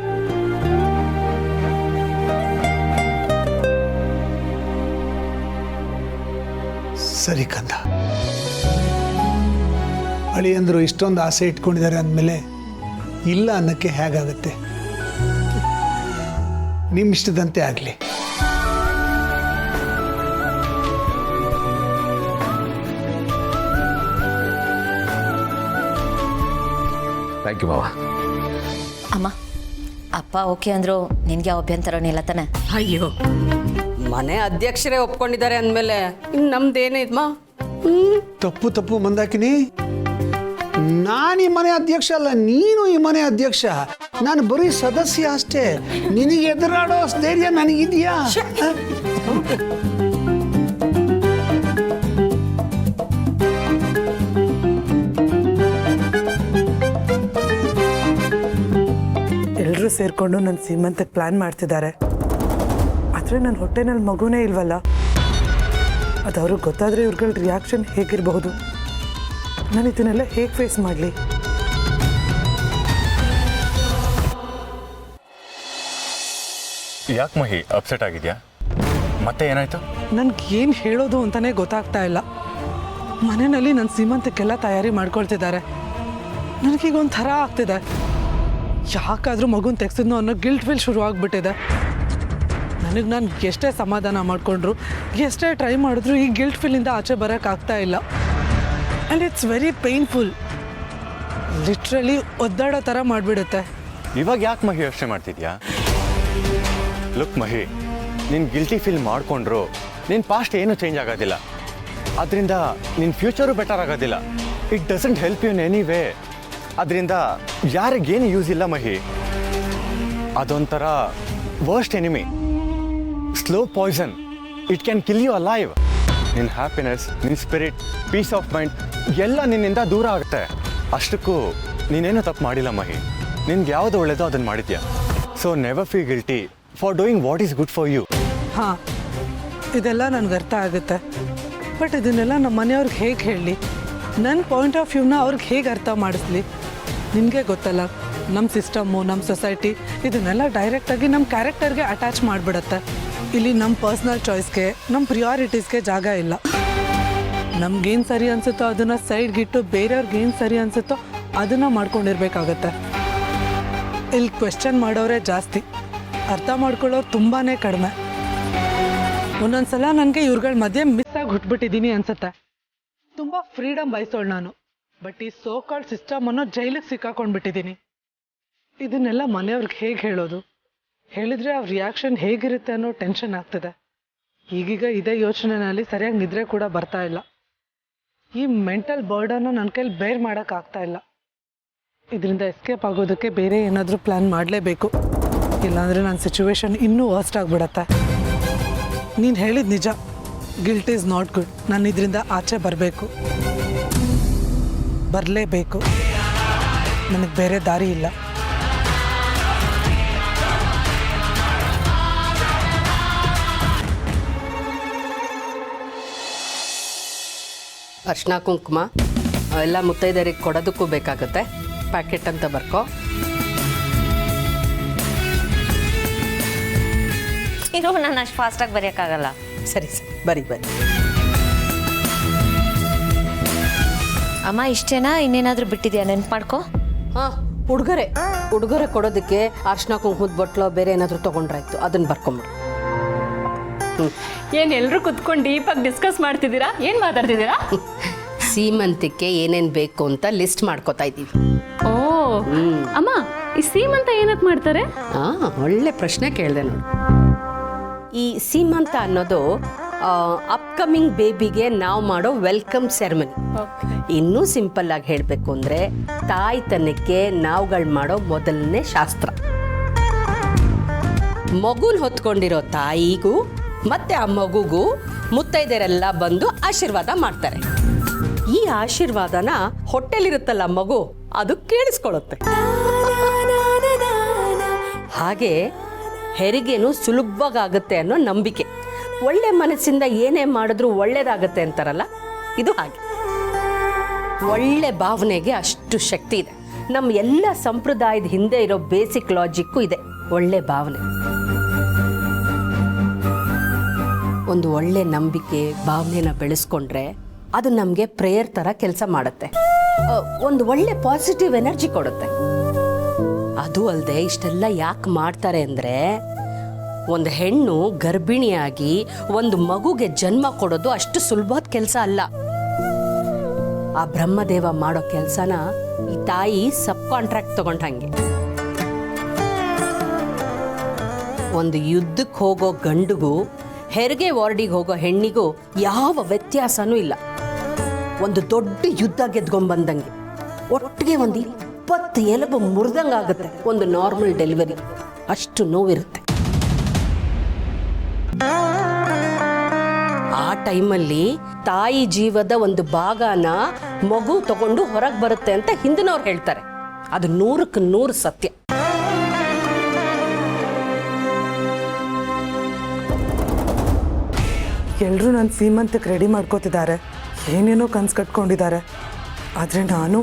[SPEAKER 9] ಸರಿ ಕಂದ. ಅಳಿಯಂದ್ರು ಇಷ್ಟೊಂದು ಆಸೆ ಇಟ್ಕೊಂಡಿದ್ದಾರೆ ಅಂದಮೇಲೆ ಇಲ್ಲ ಅನ್ನಕ್ಕೆ ಹೇಗಾಗುತ್ತೆ? ನಿಮ್ಮ ಇಷ್ಟದಂತೆ ಆಗಲಿ.
[SPEAKER 1] ಥ್ಯಾಂಕ್ ಯು ಬಾವ.
[SPEAKER 4] ಅಮ್ಮ, ಅಪ್ಪ ಓಕೆ ಅಂದ್ರು ನಿನ್ಗೆ ಯಾವ ಅಭ್ಯಂತರನೇ ಇಲ್ಲ ತಾನೆ?
[SPEAKER 6] ಅಯ್ಯೋ, ಮನೆ ಅಧ್ಯಕ್ಷರೇ ಒಪ್ಕೊಂಡಿದ್ದಾರೆ ಅಂದಮೇಲೆ ಇನ್ನು ನಮ್ದೇನಿದ್ಮಾ?
[SPEAKER 9] ತಪ್ಪು ಮಂದಾಕಿನಿ. ನಾನು ಈ ಮನೆ ಅಧ್ಯಕ್ಷ ಅಲ್ಲ, ನೀನು ಈ ಮನೆ ಅಧ್ಯಕ್ಷ. ನಾನು ಬರೀ ಸದಸ್ಯ ಅಷ್ಟೇ. ನಿನಗೆ ಎದುರಾಡೋ ಧೈರ್ಯ ನನಗಿದೆಯಾ?
[SPEAKER 3] ಎಲ್ಲರೂ ಸೇರಿಕೊಂಡು ನನ್ನ ಸೀಮಂತಕ್ಕೆ ಪ್ಲ್ಯಾನ್ ಮಾಡ್ತಿದ್ದಾರೆ. ಆದರೆ ನನ್ನ ಹೊಟ್ಟೆನಲ್ಲಿ ಮಗುನೇ ಇಲ್ವಲ್ಲ. ಅದು ಅವ್ರಿಗೆ ಗೊತ್ತಾದರೆ ಇವ್ರುಗಳ ರಿಯಾಕ್ಷನ್ ಹೇಗಿರಬಹುದು? ನಾನು ಇದನ್ನೆಲ್ಲ ಹೇಗೆ ಫೇಸ್ ಮಾಡಲಿ?
[SPEAKER 10] ಯಾಕೆ ಮಹಿ ಅಪ್ಸೆಟ್ ಆಗಿದೆಯಾ? ಮತ್ತೆ ಏನಾಯ್ತು?
[SPEAKER 3] ನನಗೇನು ಹೇಳೋದು ಅಂತಲೇ ಗೊತ್ತಾಗ್ತಾ ಇಲ್ಲ. ಮನೆಯಲ್ಲಿ ನನ್ನ ಸೀಮಂತಕ್ಕೆಲ್ಲ ತಯಾರಿ ಮಾಡ್ಕೊಳ್ತಿದ್ದಾರೆ. ನನಗೀಗ ಒಂಥರ ಆಗ್ತಿದೆ. ಯಾಕಾದರೂ ಮಗುನ ತೆಗ್ಸಿದ್ನೋ ಅನ್ನೋ ಗಿಲ್ಟ್ ಫೀಲ್ ಶುರು ಆಗಿಬಿಟ್ಟಿದೆ. ನನಗೆ ನಾನು ಎಷ್ಟೇ ಸಮಾಧಾನ ಮಾಡಿಕೊಂಡ್ರು, ಎಷ್ಟೇ ಟ್ರೈ ಮಾಡಿದ್ರು ಈ ಗಿಲ್ಟ್ ಫೀಲಿಂದ ಆಚೆ ಬರೋಕ್ಕಾಗ್ತಾ ಇಲ್ಲ. And it's very painful. Literally ಒದ್ದಾಡೋ ಥರ ಮಾಡಿಬಿಡುತ್ತೆ.
[SPEAKER 10] ಇವಾಗ ಯಾಕೆ ಮಹಿ ಯೋಚನೆ ಮಾಡ್ತಿದ್ಯಾ? ಲುಕ್ ಮಹಿ, ನೀನು ಗಿಲ್ಟಿ ಫೀಲ್ ಮಾಡಿಕೊಂಡ್ರು ನಿನ್ನ ಪಾಸ್ಟ್ ಏನೂ ಚೇಂಜ್ ಆಗೋದಿಲ್ಲ. ಅದರಿಂದ ನಿನ್ನ ಫ್ಯೂಚರು ಬೆಟರ್ ಆಗೋದಿಲ್ಲ. It doesn't help you in any way. ಅದರಿಂದ ಯಾರಿಗೇನು ಯೂಸ್ ಇಲ್ಲ ಮಹಿ. ಅದೊಂಥರ worst enemy, slow poison. It can kill you alive. ನಿನ್ನ ಹ್ಯಾಪಿನೆಸ್, ನಿನ್ನ ಸ್ಪಿರಿಟ್, ಪೀಸ್ ಆಫ್ ಮೈಂಡ್ ಎಲ್ಲ ನಿನ್ನಿಂದ ದೂರ ಆಗುತ್ತೆ. ಅಷ್ಟಕ್ಕೂ ನೀನೇನು ತಪ್ಪು ಮಾಡಿಲ್ಲ ಮಹಿ. ನಿನ್ಗೆ ಯಾವುದು ಒಳ್ಳೆಯದೋ ಅದನ್ನು ಮಾಡಿದ್ಯಾ. So never feel guilty for doing what is good for you.
[SPEAKER 3] ಹಾಂ, ಇದೆಲ್ಲ ನನಗೆ ಅರ್ಥ ಆಗುತ್ತೆ. ಬಟ್ ಇದನ್ನೆಲ್ಲ ನಮ್ಮ ಮನೆಯವ್ರಿಗೆ ಹೇಗೆ ಹೇಳಲಿ? ನನ್ನ ಪಾಯಿಂಟ್ ಆಫ್ ವ್ಯೂನ ಅವ್ರಿಗೆ ಹೇಗೆ ಅರ್ಥ ಮಾಡಿಸ್ಲಿ? ನಿನಗೆ ಗೊತ್ತಲ್ಲ, ನಮ್ಮ ಸಿಸ್ಟಮ್ಮು, ನಮ್ಮ ಸೊಸೈಟಿ ಇದನ್ನೆಲ್ಲ ಡೈರೆಕ್ಟಾಗಿ ನಮ್ಮ ಕ್ಯಾರೆಕ್ಟರ್ಗೆ ಅಟ್ಯಾಚ್ ಮಾಡಿಬಿಡುತ್ತೆ. ಇಲ್ಲಿ ನಮ್ಮ ಪರ್ಸ್ನಲ್ ಚಾಯ್ಸ್ಗೆ, ನಮ್ಮ ಪ್ರಿಯಾರಿಟೀಸ್ಗೆ ಜಾಗ ಇಲ್ಲ. ನಮ್ಗೇನು ಸರಿ ಅನ್ಸುತ್ತೋ ಅದನ್ನು ಸೈಡ್ಗಿಟ್ಟು ಬೇರೆಯವ್ರಿಗೇನು ಸರಿ ಅನ್ಸುತ್ತೋ ಅದನ್ನು ಮಾಡ್ಕೊಂಡಿರ್ಬೇಕಾಗತ್ತೆ. ಇಲ್ಲಿ ಕ್ವೆಶ್ಚನ್ ಮಾಡೋರೇ ಜಾಸ್ತಿ, ಅರ್ಥ ಮಾಡ್ಕೊಳ್ಳೋರು ತುಂಬಾ ಕಡಿಮೆ. ಒಂದೊಂದ್ಸಲ ನನಗೆ ಇವ್ರುಗಳ ಮಧ್ಯೆ ಮಿಸ್ ಆಗಿ ಹುಟ್ಬಿಟ್ಟಿದ್ದೀನಿ ಅನ್ಸುತ್ತೆ. ತುಂಬ ಫ್ರೀಡಮ್ ಬಯಸೋಳು ನಾನು, ಬಟ್ ಈ ಸೋ ಕಾಲ್ಡ್ ಸಿಸ್ಟಮ್ ಅನ್ನೋ ಜೈಲಿಗೆ ಸಿಕ್ಕಾಕೊಂಡ್ಬಿಟ್ಟಿದ್ದೀನಿ. ಇದನ್ನೆಲ್ಲ ಮನೆಯವ್ರಿಗೆ ಹೇಗೆ ಹೇಳೋದು, ಹೇಳಿದ್ರೆ ಅವ್ರ ರಿಯಾಕ್ಷನ್ ಹೇಗಿರುತ್ತೆ ಅನ್ನೋ ಟೆನ್ಷನ್ ಆಗ್ತದೆ. ಈಗೀಗ ಇದೇ ಯೋಚನೆಯಲ್ಲಿ ಸರಿಯಾಗಿ ನಿದ್ರೆ ಕೂಡ ಬರ್ತಾ ಇಲ್ಲ. ಈ ಮೆಂಟಲ್ ಬರ್ಡನ್ನು ನನ್ನ ಕೈಲಿ ಬೇರ್ ಮಾಡೋಕ್ಕಾಗ್ತಾ ಇಲ್ಲ. ಇದರಿಂದ ಎಸ್ಕೇಪ್ ಆಗೋದಕ್ಕೆ ಬೇರೆ ಏನಾದರೂ ಪ್ಲ್ಯಾನ್ ಮಾಡಲೇಬೇಕು, ಇಲ್ಲಾಂದರೆ ನನ್ನ ಸಿಚುವೇಶನ್ ಇನ್ನೂ ವರ್ಸ್ಟ್ ಆಗಿಬಿಡತ್ತೆ. ನೀನು ಹೇಳಿದ ನಿಜ, ಗಿಲ್ಟ್ ಈಸ್ ನಾಟ್ ಗುಡ್. ನಾನು ಇದರಿಂದ ಆಚೆ ಬರಲೇಬೇಕು. ನನಗೆ ಬೇರೆ ದಾರಿ ಇಲ್ಲ.
[SPEAKER 6] ಅರ್ಶಿನ ಕುಂಕುಮ ಎಲ್ಲ ಮುತ್ತೈದರಿಗೆ ಕೊಡೋದಕ್ಕೂ ಬೇಕಾಗುತ್ತೆ. ಪ್ಯಾಕೆಟ್ ಅಂತ ಬರ್ಕೋ.
[SPEAKER 4] ಇರೋ ನಾನು ಅಷ್ಟು ಫಾಸ್ಟಾಗಿ ಬರೆಯೋಕ್ಕಾಗಲ್ಲ.
[SPEAKER 6] ಸರಿ ಬರಿ.
[SPEAKER 4] ಅಮ್ಮ ಇಷ್ಟೇನಾ, ಇನ್ನೇನಾದರೂ ಬಿಟ್ಟಿದ್ಯಾ? ನೆನ್ಪು ಮಾಡ್ಕೊ.
[SPEAKER 6] ಹಾಂ, ಉಡುಗೊರೆ ಕೊಡೋದಕ್ಕೆ ಅರ್ಶಿನ ಕುಂಕುಮದ ಬೊಟ್ಲು ಬೇರೆ ಏನಾದರೂ ತೊಗೊಂಡ್ರಾಯ್ತು, ಅದನ್ನು ಬರ್ಕೊಂಬಿಡು.
[SPEAKER 8] ಏನು ಎಲ್ಲರೂ ಕುತ್ಕೊಂಡು ಡೀಪಾಗಿ ಡಿಸ್ಕಸ್ ಮಾಡ್ತಿದ್ದೀರಾ? ಏನು ಮಾತಾಡ್ತಿದ್ದೀರಾ?
[SPEAKER 6] ಸೀಮಂತಕ್ಕೆ ಏನೇನು ಬೇಕು ಅಂತ ಲಿಸ್ಟ್ ಮಾಡ್ಕೋತಾ ಇದ್ದೀವಿ.
[SPEAKER 8] ಓ ಅಮ್ಮ, ಈ ಸೀಮಂತ ಏನಕ್ಕೆ ಮಾಡ್ತಾರೆ?
[SPEAKER 6] ಒಳ್ಳೆ ಪ್ರಶ್ನೆ ಕೇಳಿದೆ ನೋಡು. ಈ ಸೀಮಂತ ಅನ್ನೋದು ಅಪ್ಕಮಿಂಗ್ ಬೇಬಿಗೆ ನಾವು ಮಾಡೋ ವೆಲ್ಕಮ್ ಸೆರೆಮನಿ. ಇನ್ನೂ ಸಿಂಪಲ್ ಆಗಿ ಹೇಳಬೇಕು ಅಂದರೆ ತಾಯ್ತನಕ್ಕೆ ನಾವುಗಳು ಮಾಡೋ ಮೊದಲನೇ ಶಾಸ್ತ್ರ. ಮಗುನ ಹೊತ್ಕೊಂಡಿರೋ ತಾಯಿಗೂ ಮತ್ತೆ ಆ ಮಗುಗೂ ಮುತ್ತೈದೆರೆಲ್ಲ ಬಂದು ಆಶೀರ್ವಾದ ಮಾಡ್ತಾರೆ. ಈ ಆಶೀರ್ವಾದನ ಹೊಟ್ಟೆಲಿರುತ್ತಲ್ಲ ಮಗು, ಅದು ಕೇಳಿಸ್ಕೊಳ್ಳುತ್ತೆ. ಹಾಗೆ ಹೆರಿಗೆನೂ ಸುಲಭವಾಗುತ್ತೆ ಅನ್ನೋ ನಂಬಿಕೆ. ಒಳ್ಳೆ ಮನಸ್ಸಿಂದ ಏನೇ ಮಾಡಿದ್ರೂ ಒಳ್ಳೇದಾಗತ್ತೆ ಅಂತಾರಲ್ಲ, ಇದು ಹಾಗೆ. ಒಳ್ಳೆ ಭಾವನೆಗೆ ಅಷ್ಟು ಶಕ್ತಿ ಇದೆ. ನಮ್ಮ ಎಲ್ಲ ಸಂಪ್ರದಾಯದ ಹಿಂದೆ ಇರೋ ಬೇಸಿಕ್ ಲಾಜಿಕ್ಕು ಇದೆ, ಒಳ್ಳೆ ಭಾವನೆ. ಒಂದು ಒಳ್ಳೆ ನಂಬಿಕೆ ಭಾವನೆನ ಬೆಳೆಸ್ಕೊಂಡ್ರೆ ಅದು ನಮಗೆ ಪ್ರೇಯರ್ ಥರ ಕೆಲಸ ಮಾಡುತ್ತೆ. ಒಂದು ಒಳ್ಳೆ ಪಾಸಿಟಿವ್ ಎನರ್ಜಿ ಕೊಡುತ್ತೆ. ಅದು ಅಲ್ಲದೆ ಇಷ್ಟೆಲ್ಲ ಯಾಕೆ ಮಾಡ್ತಾರೆ ಅಂದರೆ, ಒಂದು ಹೆಣ್ಣು ಗರ್ಭಿಣಿಯಾಗಿ ಒಂದು ಮಗುಗೆ ಜನ್ಮ ಕೊಡೋದು ಅಷ್ಟು ಸುಲಭವಾದ ಕೆಲಸ ಅಲ್ಲ. ಆ ಬ್ರಹ್ಮದೇವ ಮಾಡೋ ಕೆಲಸನ ಈ ತಾಯಿ ಸಬ್ ಕಾಂಟ್ರಾಕ್ಟ್ ತಗೊಂಡಂಗೆ. ಒಂದು ಯುದ್ಧಕ್ಕೆ ಹೋಗೋ ಗಂಡಿಗೂ ಹೆರಿಗೆ ವಾರ್ಡಿಗೆ ಹೋಗೋ ಹೆಣ್ಣಿಗೂ ಯಾವ ವ್ಯತ್ಯಾಸನೂ ಇಲ್ಲ. ಒಂದು ದೊಡ್ಡ ಯುದ್ಧ ಗೆದ್ಕೊಂಡ್ಬಂದಂಗೆ. ಒಟ್ಟಿಗೆ ಒಂದು 20 ಎಲುಬು ಮುರಿದಂಗಾಗುತ್ತೆ ಒಂದು ನಾರ್ಮಲ್ ಡೆಲಿವರಿ. ಅಷ್ಟು ನೋವಿರುತ್ತೆ. ಆ ಟೈಮಲ್ಲಿ ತಾಯಿ ಜೀವದ ಒಂದು ಭಾಗನ ಮಗು ತಗೊಂಡು ಹೊರಗೆ ಬರುತ್ತೆ ಅಂತ ಹಿಂದಿನವ್ರು ಹೇಳ್ತಾರೆ. ಅದು 100ಕ್ಕೆ 100 ಸತ್ಯ.
[SPEAKER 3] ಎಲ್ಲರೂ ನನ್ನ ಸೀಮಂತಕ್ಕೆ ರೆಡಿ ಮಾಡ್ಕೋತಿದ್ದಾರೆ, ಏನೇನೋ ಕನ್ಸು ಕಟ್ಕೊಂಡಿದ್ದಾರೆ. ಆದರೆ ನಾನು